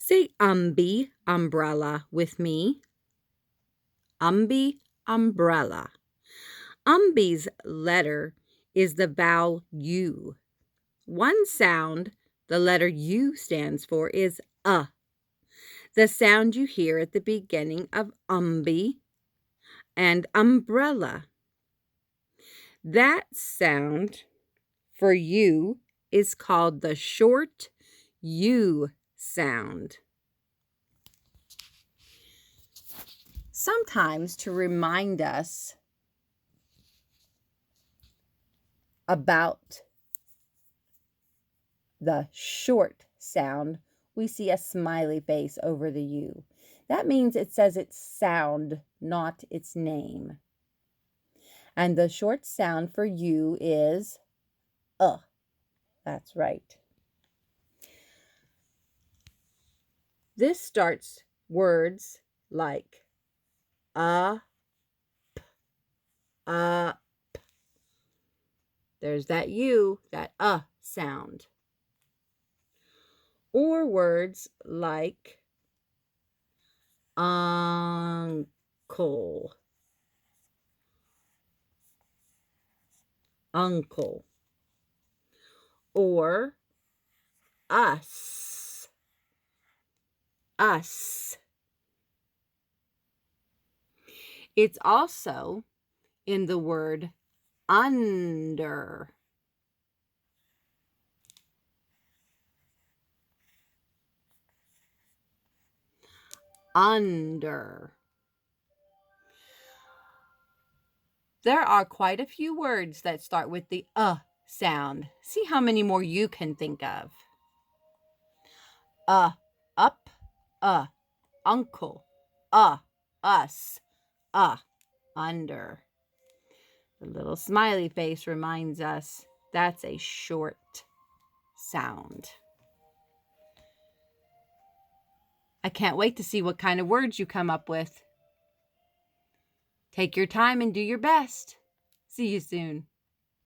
Say umbrella with me. Umbrella. Umby's letter is the vowel U. One sound the letter U stands for is the sound you hear at the beginning of umby and umbrella. That sound for U is called the short U sound. Sometimes to remind us about the short sound, we see a smiley face over the U. That means it says its sound, not its name. And the short sound for U is That's right. This starts words like up. There's that U, that sound. Or words like uncle, or us. It's also in the word under. Under. There are quite a few words that start with the sound. See how many more you can think of. Up, uncle, us, under. The little smiley face reminds us that's a short sound. I can't wait to see what kind of words you come up with. Take your time and do your best. See you soon.